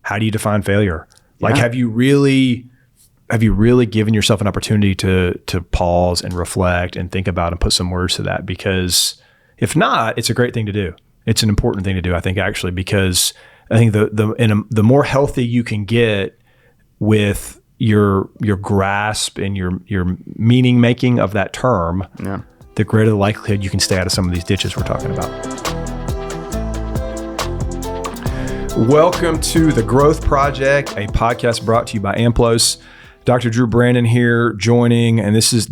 how do you define failure? Like, have you really given yourself an opportunity to pause and reflect and think about and put some words to that? Because if not, it's a great thing to do. It's an important thing to do, I think, actually, because I think the more healthy you can get with your grasp and your meaning making of that term, the greater the likelihood you can stay out of some of these ditches we're talking about. Welcome to The Growth Project, a podcast brought to you by AMPLOS. Dr. Drew Brannon here joining, and this is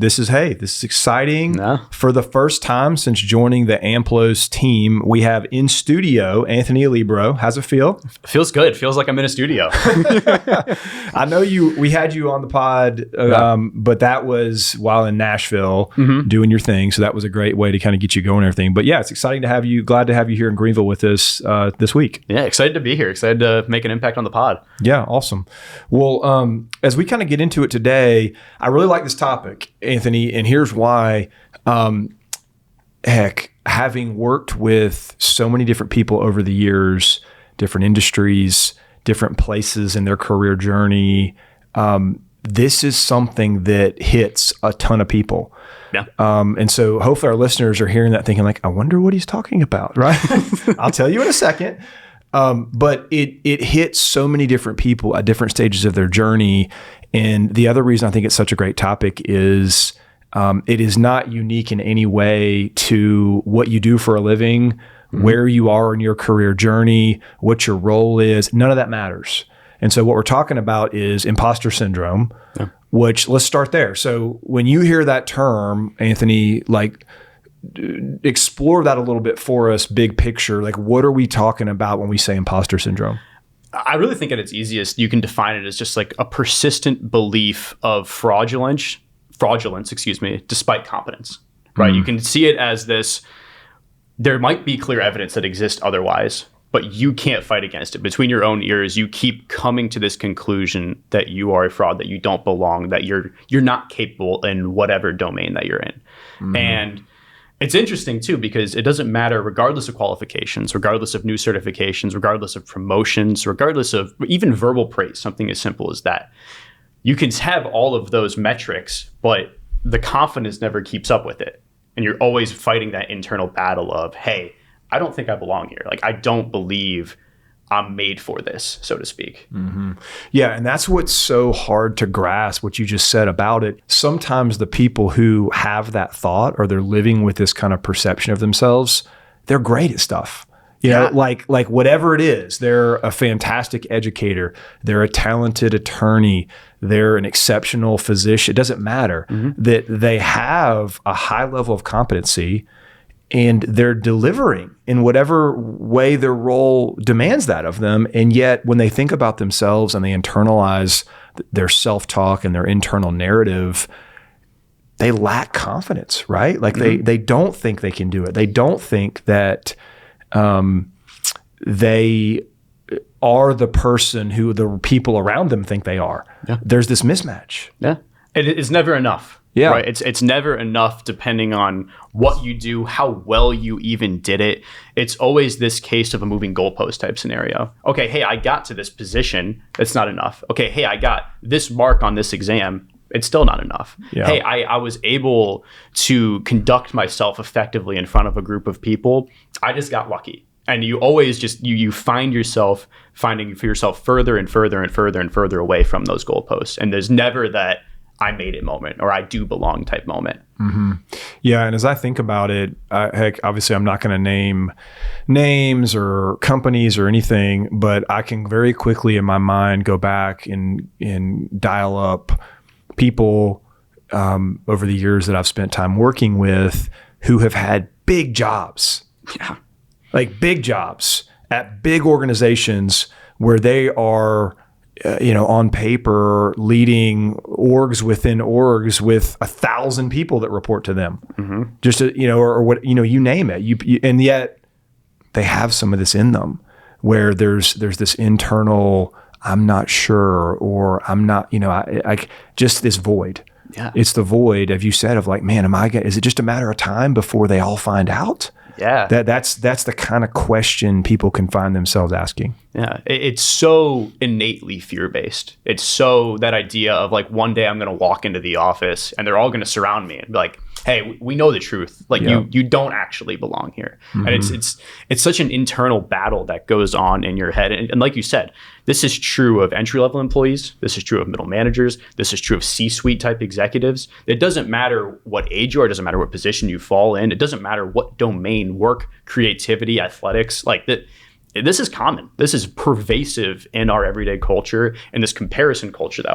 exciting. For the first time since joining the AMPLOS team, we have in studio Anthony Alibro. How's it feel? Feels good. Feels like I'm in a studio. I know we had you on the pod, but that was while in Nashville doing your thing. So that was a great way to kind of get you going and everything. But yeah, it's exciting to have you. Glad to have you here in Greenville with us this week. Yeah, excited to be here. Excited to make an impact on the pod. Yeah, awesome. Well, as we kind of get into it today, I really like this topic, Anthony, and here's why. Having worked with so many different people over the years, different industries, different places in their career journey, this is something that hits a ton of people. Yeah. And so hopefully our listeners are hearing that thinking like, I wonder what he's talking about, right? I'll tell you in a second. But it hits so many different people at different stages of their journey. And the other reason I think it's such a great topic is it is not unique in any way to what you do for a living, where you are in your career journey, what your role is. None of that matters. And so what we're talking about is imposter syndrome, which let's start there. So when you hear that term, Anthony, like, explore that a little bit for us, big picture. Like, what are we talking about when we say imposter syndrome? I really think at its easiest, you can define it as just like a persistent belief of fraudulence, despite competence, right? You can see it as this, there might be clear evidence that exists otherwise, but you can't fight against it. Between your own ears, you keep coming to this conclusion that you are a fraud, that you don't belong, that you're not capable in whatever domain that you're in. And it's interesting too, because it doesn't matter, regardless of qualifications, regardless of new certifications, regardless of promotions, regardless of even verbal praise, something as simple as that. You can have all of those metrics, but the confidence never keeps up with it. And you're always fighting that internal battle of, hey, I don't think I belong here. Like, I don't believe I'm made for this, so to speak. Yeah, and that's what's so hard to grasp, what you just said about it. Sometimes the people who have that thought, or they're living with this kind of perception of themselves, they're great at stuff. You know, like whatever it is, they're a fantastic educator, they're a talented attorney, they're an exceptional physician. It doesn't matter that they have a high level of competency and they're delivering in whatever way their role demands that of them. And yet when they think about themselves and they internalize their self-talk and their internal narrative, they lack confidence, right? Like they don't think they can do it. They don't think that they are the person who the people around them think they are. There's this mismatch. It is never enough. Right. It's never enough depending on what you do, how well you even did it. It's always this case of a moving goalpost type scenario. Okay, hey, I got to this position. It's not enough. Okay, hey, I got this mark on this exam. It's still not enough. Hey, I was able to conduct myself effectively in front of a group of people. I just got lucky. And you always just, you find yourself finding for yourself further and further and further and further away from those goalposts. And there's never that I made it moment or I do belong type moment. Yeah. And as I think about it, obviously I'm not going to name names or companies or anything, but I can very quickly in my mind go back and dial up people over the years that I've spent time working with who have had big jobs. Like big jobs at big organizations where they are on paper, leading orgs within orgs with 1,000 people that report to them, just or what you name it. And yet they have some of this in them, where there's this internal, I'm not sure, or I'm not, I just this void. It's the void, as you said, of like, man, is it just a matter of time before they all find out? Yeah. That's the kind of question people can find themselves asking. Yeah. It's so innately fear-based. It's so that idea of like, one day I'm going to walk into the office and they're all going to surround me and be like, hey, we know the truth. Like you don't actually belong here. And it's such an internal battle that goes on in your head. And like you said, this is true of entry-level employees. This is true of middle managers. This is true of C-suite type executives. It doesn't matter what age you are. It doesn't matter what position you fall in. It doesn't matter what domain, work, creativity, athletics, like that. This is common. This is pervasive in our everyday culture and this comparison culture that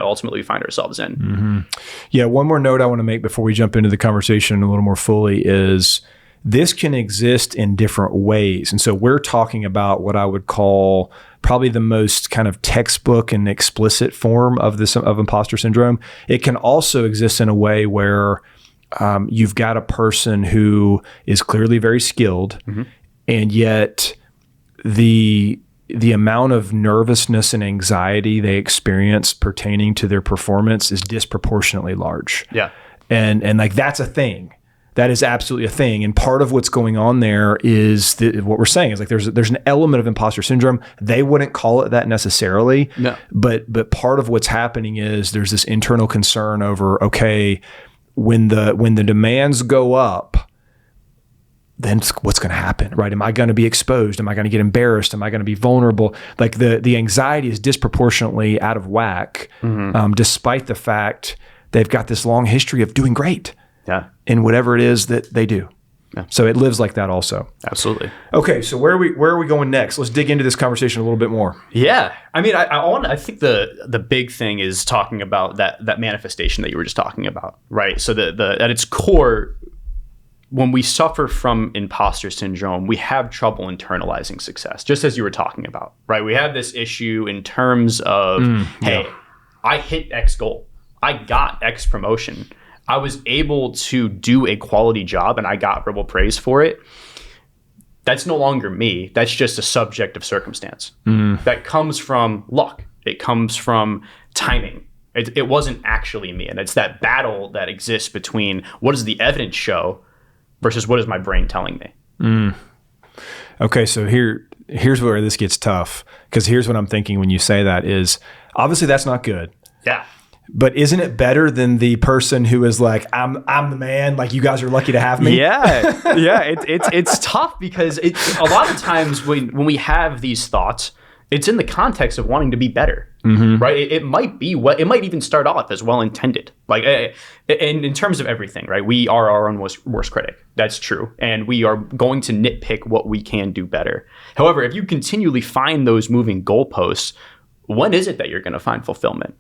ultimately we find ourselves in. Yeah. One more note I want to make before we jump into the conversation a little more fully is this can exist in different ways. And so we're talking about what I would call probably the most kind of textbook and explicit form of imposter syndrome. It can also exist in a way where you've got a person who is clearly very skilled, and yet the amount of nervousness and anxiety they experience pertaining to their performance is disproportionately large. Yeah. And like, that's a thing. That is absolutely a thing. And part of what's going on there is what we're saying is like, there's an element of imposter syndrome. They wouldn't call it that necessarily. No. But part of what's happening is there's this internal concern over, okay, when the demands go up, then what's going to happen, right? Am I going to be exposed? Am I going to get embarrassed? Am I going to be vulnerable? Like the anxiety is disproportionately out of whack, despite the fact they've got this long history of doing great in whatever it is that they do. Yeah. So it lives like that also. Absolutely. Okay, so where are we going next? Let's dig into this conversation a little bit more. Yeah, I mean, I think the big thing is talking about that manifestation that you were just talking about, right? So at its core, when we suffer from imposter syndrome, we have trouble internalizing success, just as you were talking about, right? We have this issue in terms of, hey, I hit X goal. I got X promotion. I was able to do a quality job and I got verbal praise for it. That's no longer me. That's just a subjective circumstance. That comes from luck. It comes from timing. It wasn't actually me. And it's that battle that exists between what does the evidence show versus what is my brain telling me. Okay, so here's where this gets tough, because here's what I'm thinking when you say that is, obviously that's not good. Yeah. But isn't it better than the person who is like, I'm the man, like you guys are lucky to have me? Yeah. It's tough because a lot of times when we have these thoughts, it's in the context of wanting to be better, right? It might be it might even start off as well-intended. Like, and in terms of everything, right? We are our own worst critic. That's true. And we are going to nitpick what we can do better. However, if you continually find those moving goalposts, when is it that you're going to find fulfillment?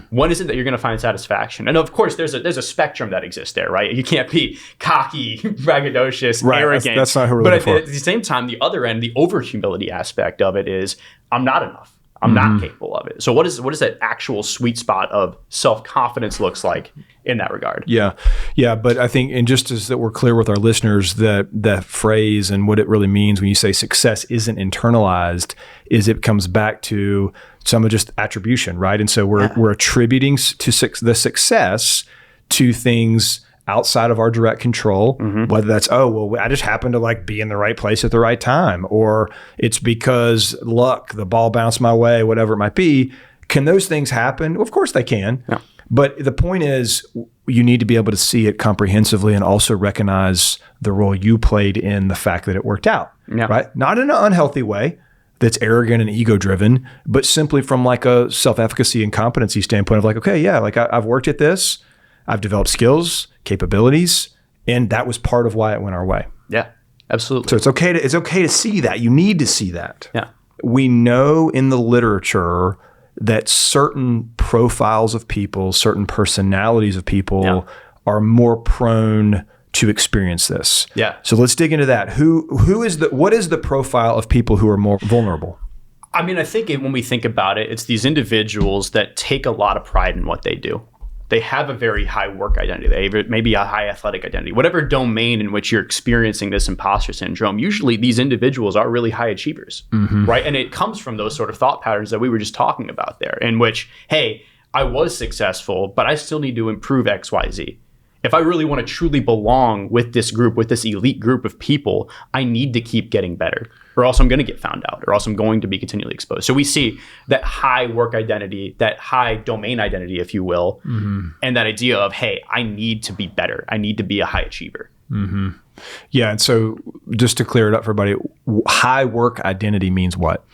When is it that you're going to find satisfaction? And of course, there's a spectrum that exists there, right? You can't be cocky, braggadocious, arrogant. That's not who we're looking for. But at the same time, the other end, the over-humility aspect of it is, I'm not enough. I'm not capable of it. So what is that actual sweet spot of self-confidence looks like in that regard? Yeah. But I think, and just as that we're clear with our listeners, that phrase and what it really means when you say success isn't internalized, is it comes back to some of just attribution, right? And so we're attributing to the success to things outside of our direct control, whether that's, I just happened to like be in the right place at the right time, or it's because luck, the ball bounced my way, whatever it might be. Can those things happen? Well, of course they can. Yeah. But the point is, you need to be able to see it comprehensively and also recognize the role you played in the fact that it worked out, right? Not in an unhealthy way that's arrogant and ego-driven, but simply from like a self-efficacy and competency standpoint of like, okay, yeah, like I've worked at this, I've developed skills, capabilities, and that was part of why it went our way. Yeah, absolutely. So it's okay to see that. You need to see that. Yeah. We know in the literature that certain profiles of people, certain personalities of people are more prone to experience this. Yeah. So let's dig into that. What is the profile of people who are more vulnerable? I mean, I think when we think about it, it's these individuals that take a lot of pride in what they do. They have a very high work identity. They have maybe a high athletic identity. Whatever domain in which you're experiencing this imposter syndrome, usually these individuals are really high achievers, right? And it comes from those sort of thought patterns that we were just talking about there, in which, hey, I was successful, but I still need to improve X, Y, Z. If I really want to truly belong with this group, with this elite group of people, I need to keep getting better, or else I'm going to get found out, or else I'm going to be continually exposed. So we see that high work identity, that high domain identity, if you will, and that idea of, hey, I need to be better. I need to be a high achiever. Yeah. And so just to clear it up for everybody, high work identity means what?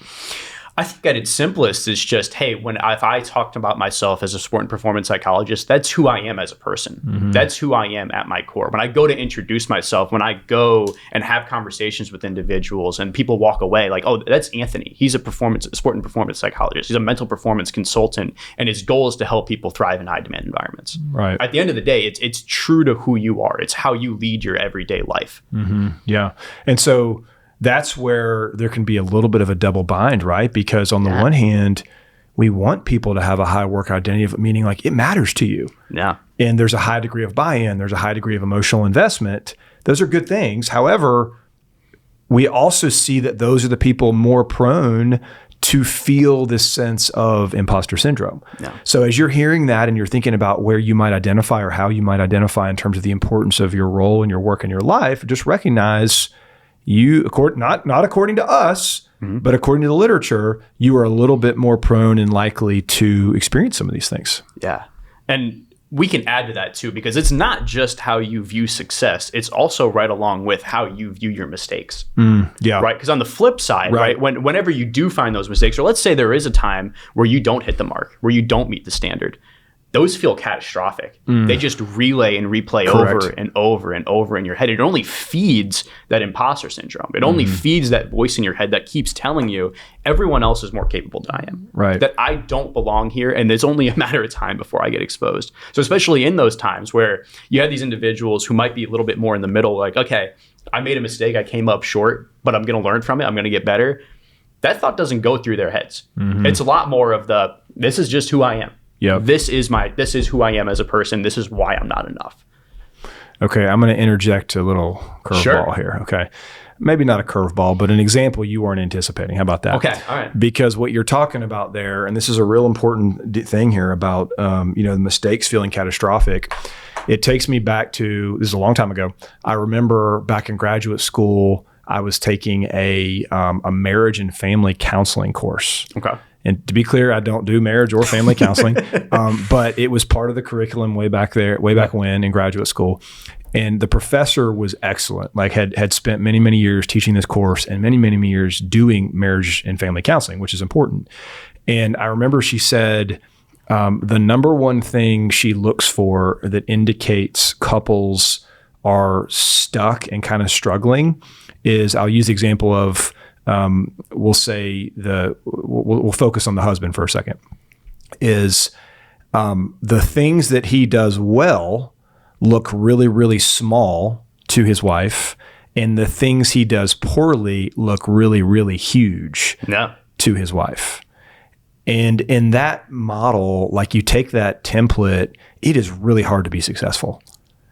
I think at its simplest is just, hey, if I talked about myself as a sport and performance psychologist, that's who I am as a person. That's who I am at my core. When I go to introduce myself, when I go and have conversations with individuals and people walk away like, oh, that's Anthony. He's a sport and performance psychologist. He's a mental performance consultant, and his goal is to help people thrive in high demand environments. Right. At the end of the day, it's true to who you are. It's how you lead your everyday life. Yeah. And so that's where there can be a little bit of a double bind, right? Because on the one hand, we want people to have a high work identity, meaning like it matters to you. Yeah. And there's a high degree of buy-in. There's a high degree of emotional investment. Those are good things. However, we also see that those are the people more prone to feel this sense of imposter syndrome. Yeah. So as you're hearing that and you're thinking about where you might identify or how you might identify in terms of the importance of your role and your work in your life, just recognize not according to us, but according to the literature, you are a little bit more prone and likely to experience some of these things. Yeah. And we can add to that too, because it's not just how you view success. It's also right along with how you view your mistakes. Yeah. Right. Because on the flip side, right, whenever you do find those mistakes, or let's say there is a time where you don't hit the mark, where you don't meet the standard, those feel catastrophic. They just relay and replay over and over and over in your head. It only feeds that imposter syndrome. It only feeds that voice in your head that keeps telling you everyone else is more capable than I am. Right. That I don't belong here, and it's only a matter of time before I get exposed. So especially in those times where you have these individuals who might be a little bit more in the middle, like, okay, I made a mistake, I came up short, but I'm going to learn from it, I'm going to get better. That thought doesn't go through their heads. It's a lot more of this is just who I am. Yeah. This is who I am as a person. This is why I'm not enough. Okay. I'm going to interject a little curveball here. Okay. Maybe not a curveball, but an example you weren't anticipating. How about that? Okay. All right. Because what you're talking about there, and this is a real important thing here about, the mistakes feeling catastrophic. It takes me back to, this is a long time ago. I remember back in graduate school, I was taking a marriage and family counseling course. Okay. And to be clear, I don't do marriage or family counseling, but it was part of the curriculum way back when in graduate school. And the professor was excellent, like had spent many, many years teaching this course and many, many years doing marriage and family counseling, which is important. And I remember she said the number one thing she looks for that indicates couples are stuck and kind of struggling is, I'll use the example of, we'll say we'll focus on the husband for a second, is the things that he does well look really, really small to his wife, and the things he does poorly look really, really huge to his wife. And in that model, like you take that template, it is really hard to be successful.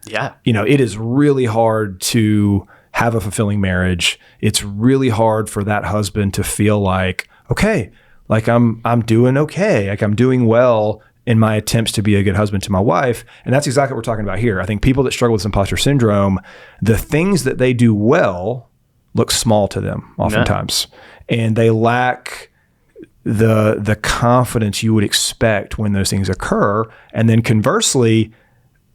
Yeah. It is really hard to have a fulfilling marriage. It's really hard for that husband to feel like, okay, like I'm doing okay. Like I'm doing well in my attempts to be a good husband to my wife. And that's exactly what we're talking about here. I think people that struggle with imposter syndrome, the things that they do well look small to them oftentimes. And they lack the confidence you would expect when those things occur. And then conversely,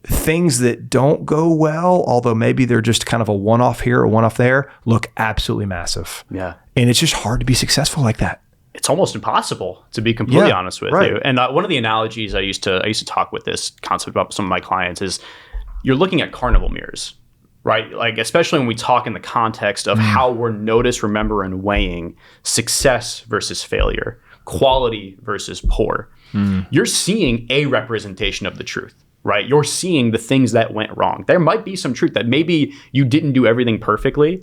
things that don't go well, although maybe they're just kind of a one-off here or one-off there, look absolutely massive. Yeah. And it's just hard to be successful like that. It's almost impossible, to be completely honest with you. And one of the analogies I used to talk with this concept about some of my clients is you're looking at carnival mirrors, right? Like, especially when we talk in the context of how we're notice, remember, and weighing success versus failure, quality versus poor. You're seeing a representation of the truth. Right? You're seeing the things that went wrong. There might be some truth that maybe you didn't do everything perfectly,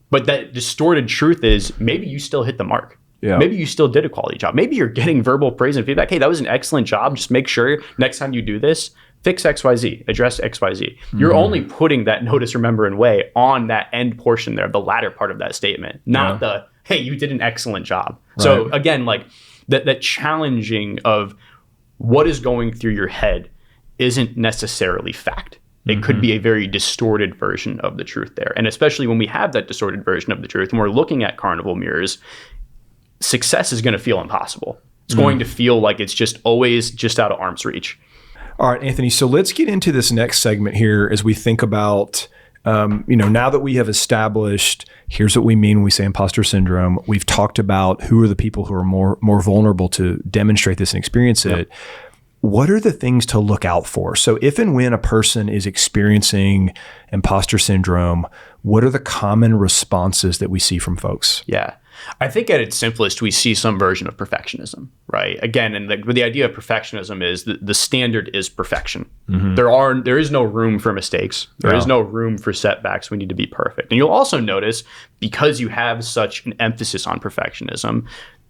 but that distorted truth is maybe you still hit the mark. Yeah. Maybe you still did a quality job. Maybe you're getting verbal praise and feedback. Hey, that was an excellent job. Just make sure next time you do this, fix XYZ, address XYZ. You're only putting that notice, remember, and weigh on that end portion there, the latter part of that statement, not the, hey, you did an excellent job. Right. So again, like that challenging of what is going through your head isn't necessarily fact. It could be a very distorted version of the truth there. And especially when we have that distorted version of the truth and we're looking at carnival mirrors, success is going to feel impossible. It's going to feel like it's just always just out of arm's reach. All right, Anthony. So let's get into this next segment here as we think about, now that we have established, here's what we mean when we say imposter syndrome. We've talked about who are the people who are more vulnerable to demonstrate this and experience it. What are the things to look out for? So if and when a person is experiencing imposter syndrome, what are the common responses that we see from folks? Yeah. I think at its simplest, we see some version of perfectionism, right? Again, and the idea of perfectionism is that the standard is perfection. There is no room for mistakes. There is no room for setbacks. We need to be perfect. And you'll also notice, because you have such an emphasis on perfectionism,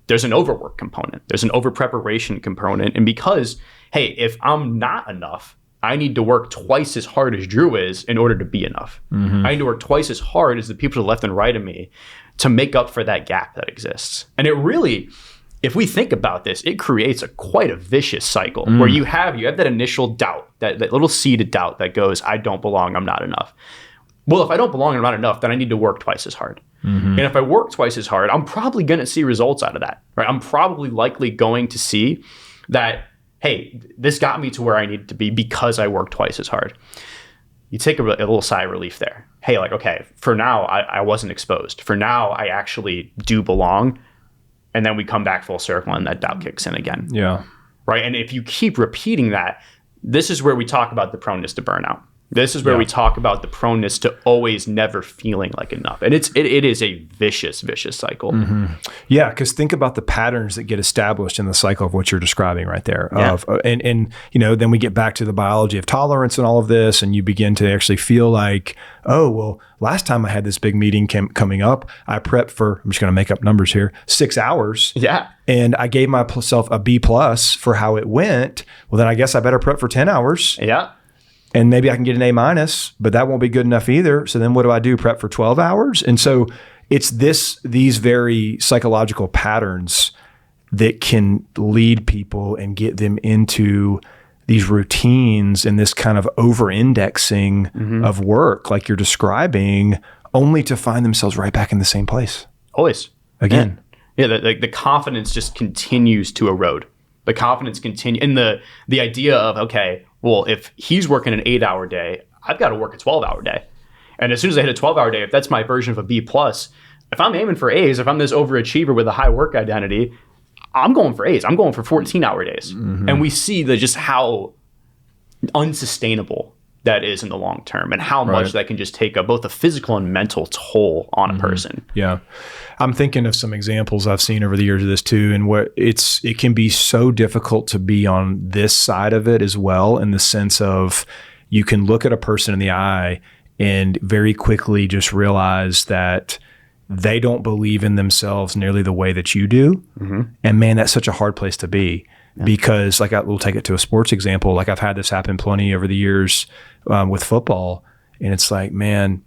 there's an overwork component. There's an over-preparation component. And because, hey, if I'm not enough, I need to work twice as hard as Drew is in order to be enough. I need to work twice as hard as the people to the left and right of me to make up for that gap that exists. And it really, if we think about this, it creates quite a vicious cycle where you have that initial doubt, that little seed of doubt that goes, I don't belong, I'm not enough. Well, if I don't belong, I'm not enough, then I need to work twice as hard. And if I work twice as hard, I'm probably going to see results out of that, right? I'm probably likely going to see that, hey, this got me to where I needed to be because I worked twice as hard. You take a little sigh of relief there. Hey, like, okay, for now, I wasn't exposed. For now, I actually do belong. And then we come back full circle and that doubt kicks in again. Yeah. Right. And if you keep repeating that, this is where we talk about the proneness to burnout. This is where we talk about the proneness to always never feeling like enough. And it is a vicious cycle. Yeah, because think about the patterns that get established in the cycle of what you're describing right there. And then we get back to the biology of tolerance and all of this, and you begin to actually feel like, oh, well, last time I had this big meeting coming up, I prepped for, I'm just going to make up numbers here, 6 hours. Yeah. And I gave myself a B+ for how it went. Well, then I guess I better prep for 10 hours. Yeah. And maybe I can get an A-, but that won't be good enough either. So then what do I do? Prep for 12 hours? And so it's these very psychological patterns that can lead people and get them into these routines and this kind of over-indexing of work like you're describing, only to find themselves right back in the same place. Always. Again. Yeah, the confidence just continues to erode. The confidence continues. And the idea of, okay, well, if he's working an 8-hour day, I've got to work a 12-hour day. And as soon as I hit a 12-hour day, if that's my version of a B+, if I'm aiming for A's, if I'm this overachiever with a high work identity, I'm going for A's. I'm going for 14-hour days. And we see just how unsustainable that is in the long term and how much that can just take both a physical and mental toll on a person. Yeah. I'm thinking of some examples I've seen over the years of this too, and it can be so difficult to be on this side of it as well, in the sense of you can look at a person in the eye and very quickly just realize that they don't believe in themselves nearly the way that you do. And man, that's such a hard place to be. Yeah. Because we'll take it to a sports example. Like I've had this happen plenty over the years with football. And it's like, man,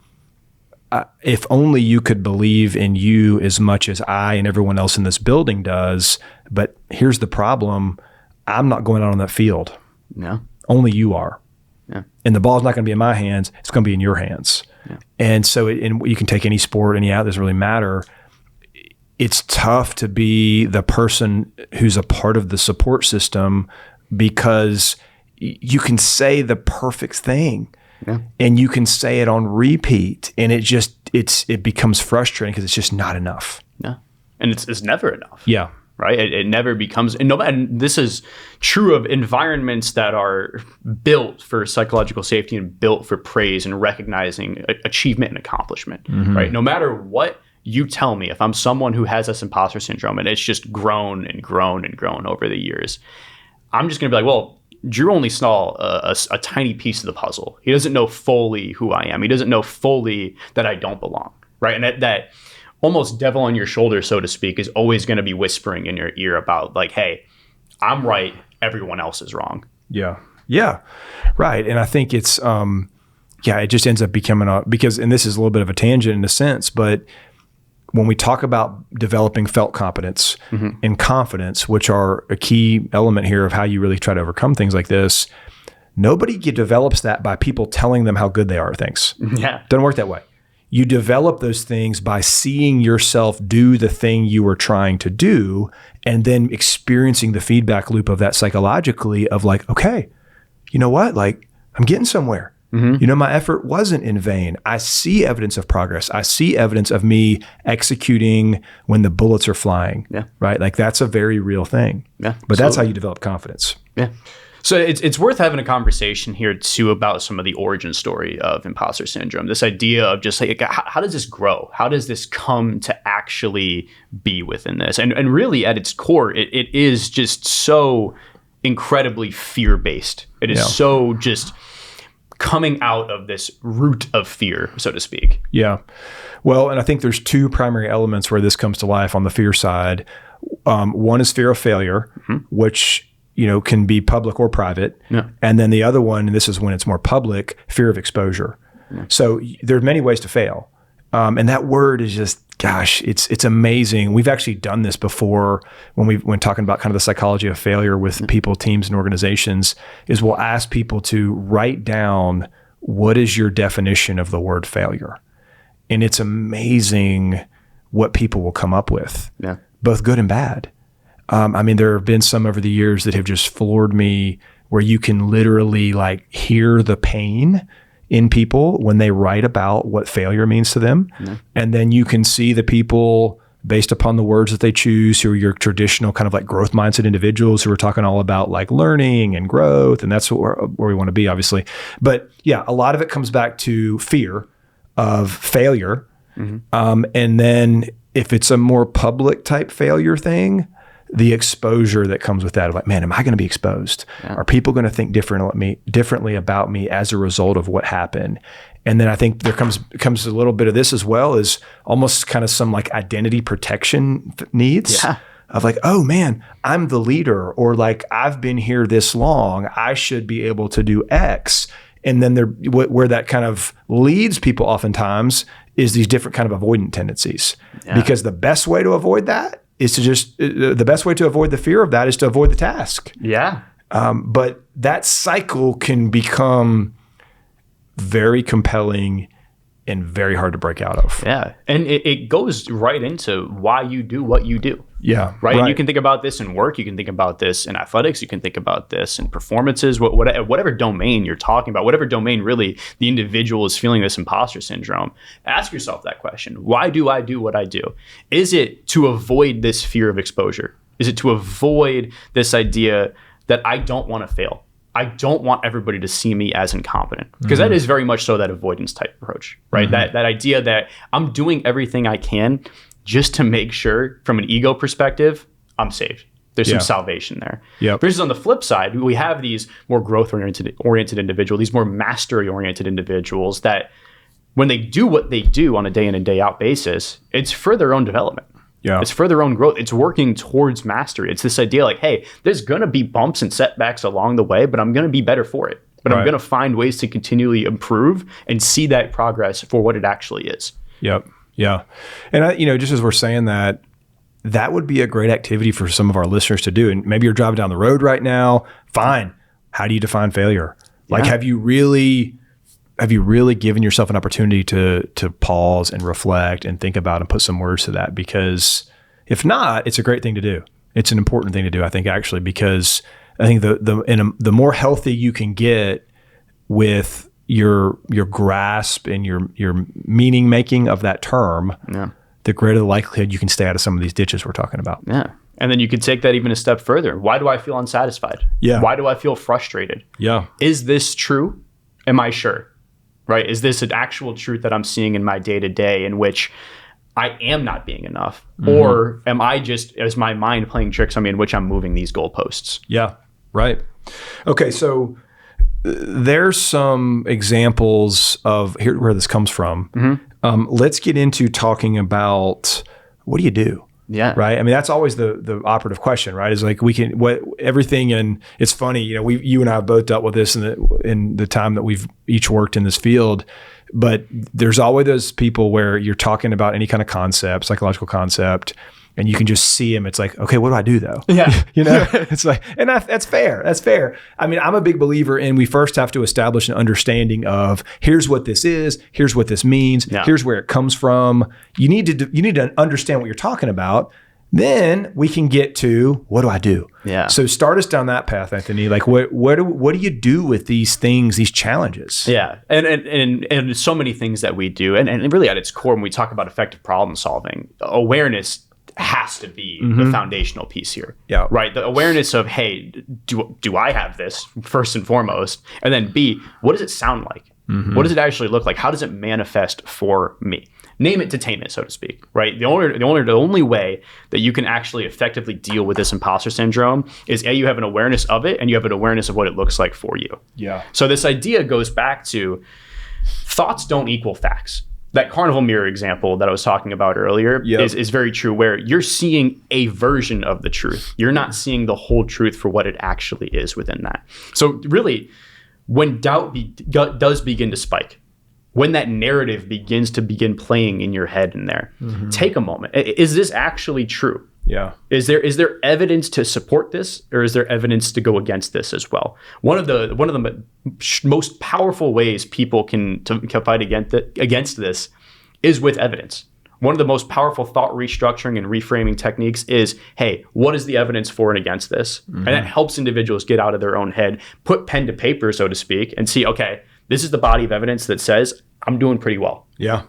if only you could believe in you as much as I and everyone else in this building does. But here's the problem. I'm not going out on that field. No. Only you are. Yeah. And the ball's not going to be in my hands. It's going to be in your hands. Yeah. And so and you can take any sport, any out, it doesn't really matter. It's tough to be the person who's a part of the support system, because you can say the perfect thing and you can say it on repeat, and it becomes frustrating because it's just not enough. Yeah. And it's never enough. Yeah. Right. It never becomes, and this is true of environments that are built for psychological safety and built for praise and recognizing achievement and accomplishment. Right. No matter what you tell me, if I'm someone who has this imposter syndrome and it's just grown and grown and grown over the years, I'm just going to be like, well, Drew only saw a tiny piece of the puzzle. He doesn't know fully who I am. He doesn't know fully that I don't belong. Right. And that almost devil on your shoulder, so to speak, is always going to be whispering in your ear about like, hey, I'm right, everyone else is wrong. Yeah. Yeah. Right. And I think it's, it just ends up becoming and this is a little bit of a tangent in a sense, but when we talk about developing felt competence and confidence, which are a key element here of how you really try to overcome things like this, Nobody develops that by people telling them how good they are at things. Yeah. Doesn't work that way. You develop those things by seeing yourself do the thing you were trying to do and then experiencing the feedback loop of that psychologically of like, okay, you know what? Like, I'm getting somewhere. You know, my effort wasn't in vain. I see evidence of progress. I see evidence of me executing when the bullets are flying. Yeah. Right? Like, that's a very real thing. Yeah. But that's how you develop confidence. Yeah. So it's worth having a conversation here too about some of the origin story of imposter syndrome. This idea of just like, how does this grow? How does this come to actually be within this? And really at its core, it is just so incredibly fear-based. It is so just coming out of this root of fear, so to speak. Yeah. Well, and I think there's two primary elements where this comes to life on the fear side. One is fear of failure, which, you know, can be public or private. Yeah. And then the other one, and this is when it's more public, fear of exposure. Yeah. So there are many ways to fail. And that word is just, gosh, it's amazing. We've actually done this before when talking about kind of the psychology of failure with people, teams, and organizations, is we'll ask people to write down, what is your definition of the word failure? And it's amazing what people will come up with, both good and bad. I mean, there have been some over the years that have just floored me where you can literally like hear the pain in people when they write about what failure means to them. And then you can see the people based upon the words that they choose, who are your traditional kind of like growth mindset individuals who are talking all about like learning and growth. And that's where we want to be, obviously. But yeah, a lot of it comes back to fear of failure. And then if it's a more public type failure thing, the exposure that comes with that of like, man, am I going to be exposed? Are people going to think differently about me as a result of what happened? And then I think there comes a little bit of this as well, as almost kind of some like identity protection needs of like, oh man, I'm the leader, or like I've been here this long, I should be able to do X. And then where that kind of leads people oftentimes is these different kind of avoidant tendencies, because the best way to avoid that is to just, the best way to avoid the fear of that is to avoid the task. Yeah. But that cycle can become very compelling and very hard to break out of. Yeah. And it goes right into why you do what you do. Yeah. Right. And you can think about this in work. You can think about this in athletics. You can think about this in performances, whatever domain you're talking about, whatever domain really the individual is feeling this imposter syndrome. Ask yourself that question. Why do I do what I do? Is it to avoid this fear of exposure? Is it to avoid this idea that I don't want to fail? I don't want everybody to see me as incompetent, because that is very much so that avoidance type approach, right? That idea that I'm doing everything I can just to make sure from an ego perspective, I'm saved. There's some salvation there. Versus on the flip side, we have these more growth-oriented individuals, these more mastery-oriented individuals that when they do what they do on a day in and day out basis, it's for their own development. It's for their own growth. It's working towards mastery. It's this idea like, hey, there's going to be bumps and setbacks along the way, but I'm going to be better for it. But I'm going to find ways to continually improve and see that progress for what it actually is. Yep. Yeah. And, just as we're saying that would be a great activity for some of our listeners to do. And maybe you're driving down the road right now. Fine. How do you define failure? Like, have you really given yourself an opportunity to pause and reflect and think about and put some words to that? Because if not, it's a great thing to do. It's an important thing to do, I think, actually, because I think the more healthy you can get with your grasp and your meaning making of that term, the greater the likelihood you can stay out of some of these ditches we're talking about. Yeah. And then you could take that even a step further. Why do I feel unsatisfied? Yeah. Why do I feel frustrated? Yeah. Is this true? Am I sure? Right? Is this an actual truth that I'm seeing in my day-to-day in which I am not being enough? Or am I just, is my mind playing tricks on me in which I'm moving these goalposts? Yeah, right. Okay, so there's some examples of here where this comes from. Let's get into talking about, what do you do? Yeah. Right. I mean, that's always the operative question, right? Is like, everything. And it's funny, you and I have both dealt with this in the time that we've each worked in this field, but there's always those people where you're talking about any kind of concept, psychological concept, and you can just see him. It's like, okay, what do I do though? Yeah. It's like, and that's fair. That's fair. I mean, I'm a big believer in we first have to establish an understanding of here's what this is, here's what this means, here's where it comes from. You need to understand what you're talking about. Then we can get to what do I do? Yeah. So start us down that path, Anthony. Like what do you do with these things, these challenges? Yeah. And so many things that we do. And really at its core, when we talk about effective problem solving, awareness has to be the foundational piece here. Yeah. Right. The awareness of, hey, do I have this first and foremost? And then B, what does it sound like? What does it actually look like? How does it manifest for me? Name it to tame it, so to speak, right? The only way that you can actually effectively deal with this imposter syndrome is you have an awareness of it and you have an awareness of what it looks like for you. Yeah. So this idea goes back to thoughts don't equal facts. That carnival mirror example that I was talking about earlier is very true, where you're seeing a version of the truth. You're not seeing the whole truth for what it actually is within that. So really, when doubt does begin to spike, when that narrative begins to playing in your head in there, take a moment. Is this actually true? Yeah. Is there evidence to support this, or is there evidence to go against this as well? One of the most powerful ways people can fight against this is with evidence. One of the most powerful thought restructuring and reframing techniques is, hey, what is the evidence for and against this? And that helps individuals get out of their own head, put pen to paper, so to speak, and see, okay, this is the body of evidence that says I'm doing pretty well. Yeah.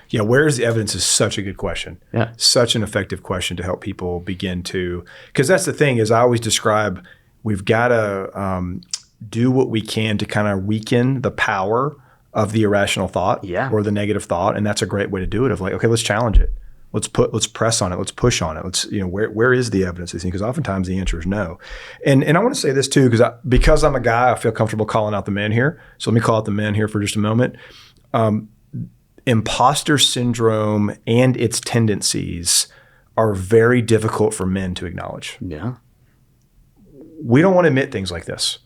Yeah. Where is the evidence is such a good question. Yeah. Such an effective question to help people begin to, because that's the thing is I always describe, we've got to do what we can to kind of weaken the power of the irrational thought or the negative thought. And that's a great way to do it of like, okay, let's challenge it. Let's press on it. Let's push on it. Let's, where is the evidence? Because oftentimes the answer is no. And I want to say this too, because I'm a guy, I feel comfortable calling out the men here. So let me call out the men here for just a moment. Imposter syndrome and its tendencies are very difficult for men to acknowledge. Yeah. We don't want to admit things like this.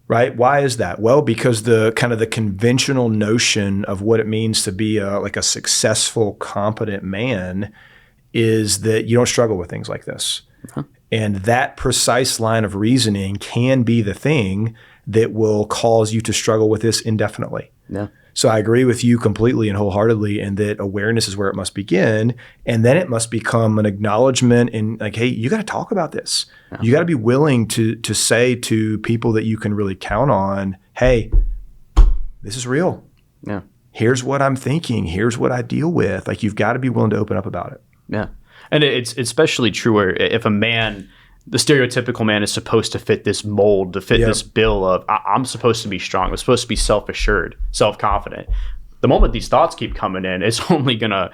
Right? Why is that? Well, because the kind of the conventional notion of what it means to be a successful, competent man is that you don't struggle with things like this. And that precise line of reasoning can be the thing that will cause you to struggle with this indefinitely. Yeah. So I agree with you completely and wholeheartedly, and that awareness is where it must begin. And then it must become an acknowledgement in like, hey, you got to talk about this. Yeah. You got to be willing to say to people that you can really count on, hey, this is real. Yeah. Here's what I'm thinking. Here's what I deal with. Like you've got to be willing to open up about it. Yeah. And it's especially true where if a man, the stereotypical man is supposed to fit this mold, to fit this bill of I'm supposed to be strong. I'm supposed to be self-assured, self-confident. The moment these thoughts keep coming in, it's only going to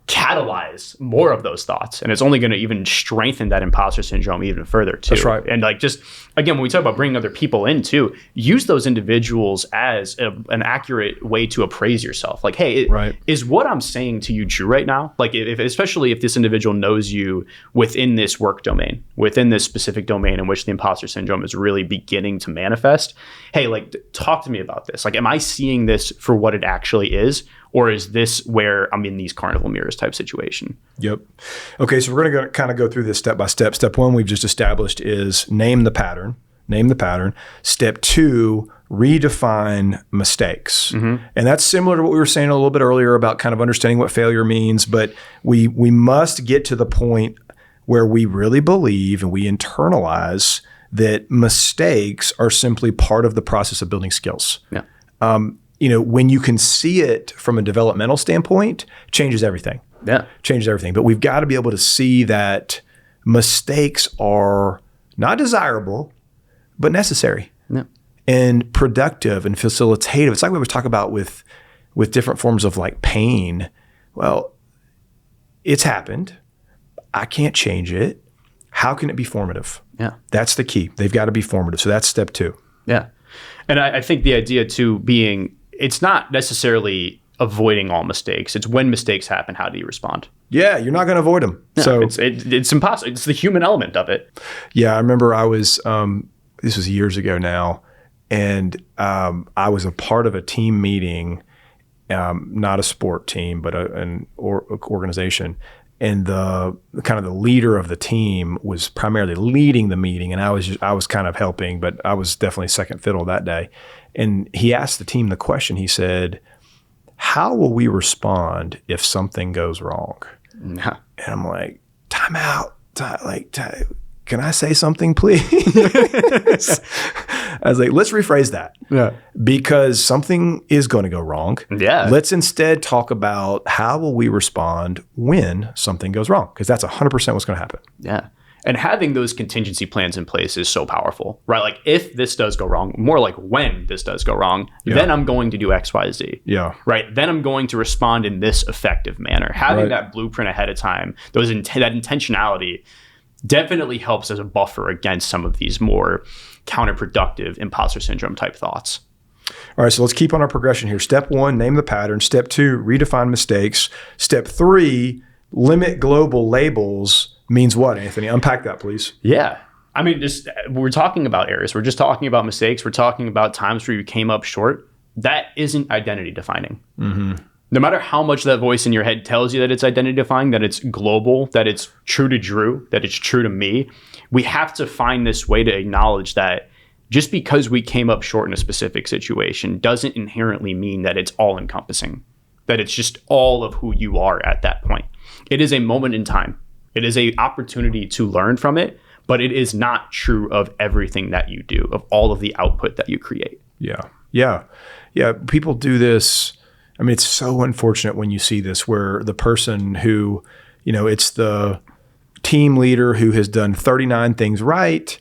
catalyze more of those thoughts. And it's only going to even strengthen that imposter syndrome even further too. That's right. And like just, again, when we talk about bringing other people in too, use those individuals as an accurate way to appraise yourself. Like, hey, is what I'm saying to you true right now? Like especially if this individual knows you within this work domain, within this specific domain in which the imposter syndrome is really beginning to manifest. Hey, like talk to me about this. Like, am I seeing this for what it actually is? Or is this where I'm in these carnival mirrors type situation? Yep. Okay, so we're going to kind of go through this step by step. Step one we've just established is name the pattern. Step two, redefine mistakes. And that's similar to what we were saying a little bit earlier about kind of understanding what failure means. But we must get to the point where we really believe and we internalize that mistakes are simply part of the process of building skills. Yeah. When you can see it from a developmental standpoint, changes everything. Yeah. Changes everything. But we've got to be able to see that mistakes are not desirable, but necessary and productive and facilitative. It's like we always talk about with different forms of like pain. Well, it's happened. I can't change it. How can it be formative? Yeah. That's the key. They've got to be formative. So that's step two. Yeah. And I think the idea too being, it's not necessarily avoiding all mistakes. It's when mistakes happen, how do you respond? Yeah, you're not going to avoid them. No, so it's impossible. It's the human element of it. Yeah, I remember I was, this was years ago now, and I was a part of a team meeting, not a sport team, but an organization. and the kind of the leader of the team was primarily leading the meeting, and I was kind of helping, but I was definitely second fiddle that day. And he asked the team the question. He said, "How will we respond if something goes wrong?" Yeah. And I'm like, "Time out. Can I say something, please?" I was like, let's rephrase that. Yeah. Because something is going to go wrong. Yeah. Let's instead talk about how will we respond when something goes wrong? Because that's 100% what's going to happen. Yeah. And having those contingency plans in place is so powerful, right? Like if this does go wrong, more like when this does go wrong, then I'm going to do X, Y, Z. Yeah. Right. Then I'm going to respond in this effective manner. Having that blueprint ahead of time, that intentionality definitely helps as a buffer against some of these more counterproductive imposter syndrome type thoughts. All right, so let's keep on our progression here. Step 1, name the pattern. Step 2, redefine mistakes. Step 3, limit global labels means what, Anthony? Unpack that, please. Yeah. I mean, we're talking about errors. We're just talking about mistakes. We're talking about times where you came up short. That isn't identity defining. Mm-hmm. No matter how much that voice in your head tells you that it's identity defining, that it's global, that it's true to Drew, that it's true to me, we have to find this way to acknowledge that just because we came up short in a specific situation doesn't inherently mean that it's all encompassing, that it's just all of who you are at that point. It is a moment in time. It is an opportunity to learn from it, but it is not true of everything that you do, of all of the output that you create. Yeah. People do this. I mean, it's so unfortunate when you see this where the person who, it's the team leader who has done 39 things right.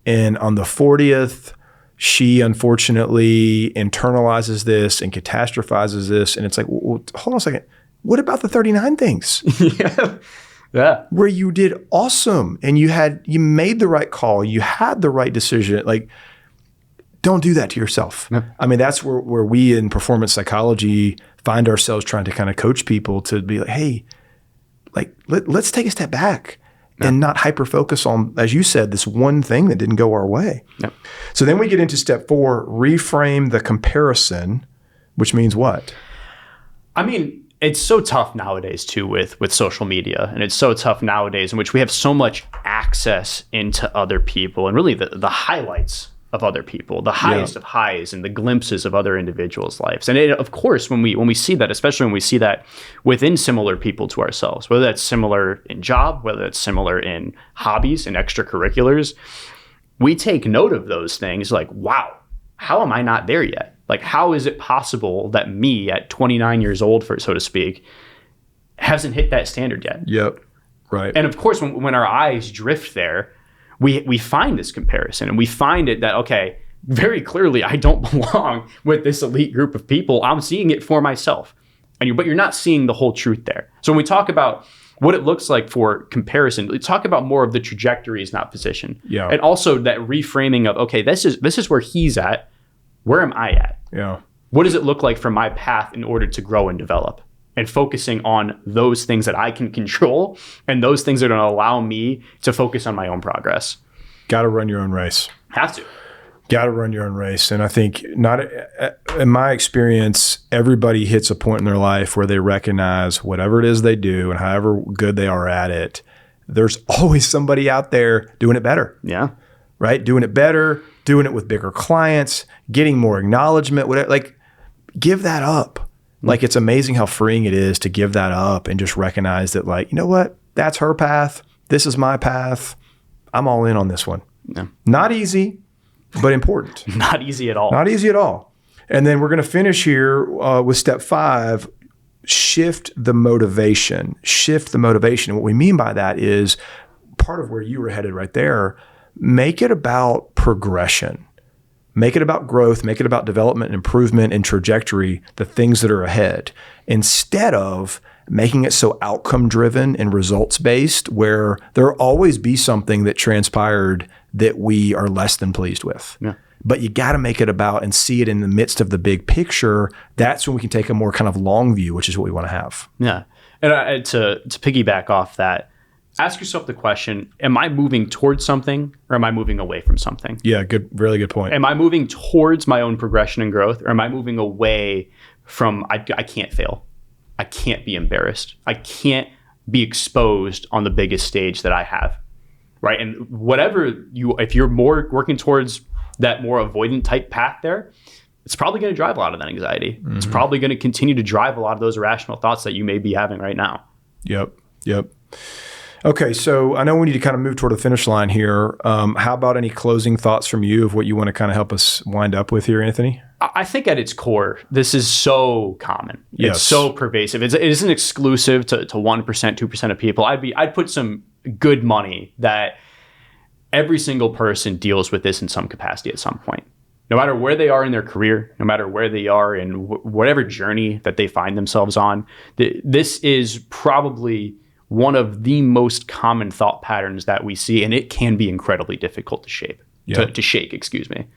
And on the 40th, she unfortunately internalizes this and catastrophizes this. And it's like, well, hold on a second. What about the 39 things? Yeah. Where you did awesome and you made the right call. You had the right decision. Like, don't do that to yourself. No. I mean, that's where we in performance psychology find ourselves trying to kind of coach people to be like, hey, like let's take a step back and not hyper focus on, as you said, this one thing that didn't go our way. No. So then we get into step 4, reframe the comparison, which means what? I mean, it's so tough nowadays too with social media, and it's so tough nowadays in which we have so much access into other people and really the highlights of other people, the highest of highs and the glimpses of other individuals' lives. And of course, when we see that, especially when we see that within similar people to ourselves, whether that's similar in job, whether that's similar in hobbies and extracurriculars, we take note of those things like, wow, how am I not there yet? Like, how is it possible that me at 29 years old, so to speak, hasn't hit that standard yet? Yep. Right. And of course, when our eyes drift there, we find this comparison and we find it that, okay, very clearly I don't belong with this elite group of people. I'm seeing it for myself. But you're not seeing the whole truth there. So when we talk about what it looks like for comparison, we talk about more of the trajectories, not position. Yeah. And also that reframing of, okay, this is where he's at. Where am I at? Yeah. What does it look like for my path in order to grow and develop? And focusing on those things that I can control and those things that are going to allow me to focus on my own progress. Got to run your own race. Have to. Got to run your own race. And I think in my experience, everybody hits a point in their life where they recognize whatever it is they do and however good they are at it, there's always somebody out there doing it better. Yeah. Right? Doing it better, doing it with bigger clients, getting more acknowledgement, whatever. Like, give that up. Like, it's amazing how freeing it is to give that up and just recognize that, like, you know what? That's her path. This is my path. I'm all in on this one. Yeah. Not easy, but important. Not easy at all. Not easy at all. And then we're going to finish here with step 5, shift the motivation. Shift the motivation. And what we mean by that is part of where you were headed right there. Make it about progression. Make it about growth, make it about development and improvement and trajectory, the things that are ahead, instead of making it so outcome driven and results based where there'll always be something that transpired that we are less than pleased with. Yeah. But you got to make it about and see it in the midst of the big picture. That's when we can take a more kind of long view, which is what we want to have. Yeah. And to piggyback off that, ask yourself the question, am I moving towards something or am I moving away from something? Yeah, really good point. Am I moving towards my own progression and growth or am I moving away from, I can't fail. I can't be embarrassed. I can't be exposed on the biggest stage that I have, right? And if you're more working towards that more avoidant type path there, it's probably going to drive a lot of that anxiety. Mm-hmm. It's probably going to continue to drive a lot of those irrational thoughts that you may be having right now. Yep. Okay, so I know we need to kind of move toward the finish line here. How about any closing thoughts from you of what you want to kind of help us wind up with here, Anthony? I think at its core, this is so common. Yes. It's so pervasive. It isn't exclusive to 1%, 2% of people. I'd put some good money that every single person deals with this in some capacity at some point. No matter where they are in their career, no matter where they are in whatever journey that they find themselves on, this is probably one of the most common thought patterns that we see, and it can be incredibly difficult to shake.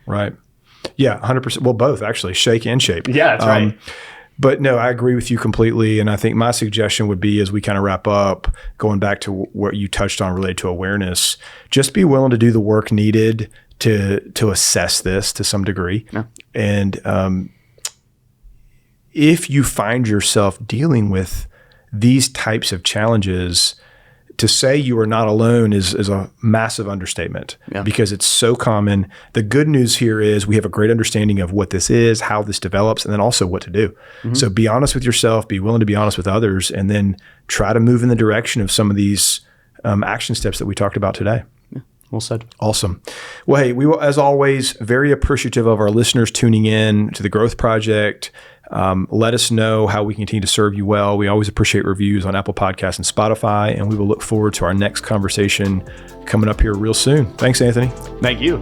Right. Yeah, 100%. Well, both actually, shake and shape. Yeah, that's right. But no, I agree with you completely. And I think my suggestion would be, as we kind of wrap up, going back to what you touched on related to awareness, just be willing to do the work needed to assess this to some degree. Yeah. And if you find yourself dealing with these types of challenges, to say you are not alone is a massive understatement, because it's so common. The good news here is we have a great understanding of what this is, how this develops, and then also what to do. Mm-hmm. So be honest with yourself, be willing to be honest with others, and then try to move in the direction of some of these action steps that we talked about today. Yeah. Well said. Awesome. Well, hey, we will, as always, very appreciative of our listeners tuning in to the Growth Project. Let us know how we can continue to serve you well. We always appreciate reviews on Apple Podcasts and Spotify, and we will look forward to our next conversation coming up here real soon. Thanks, Anthony. Thank you.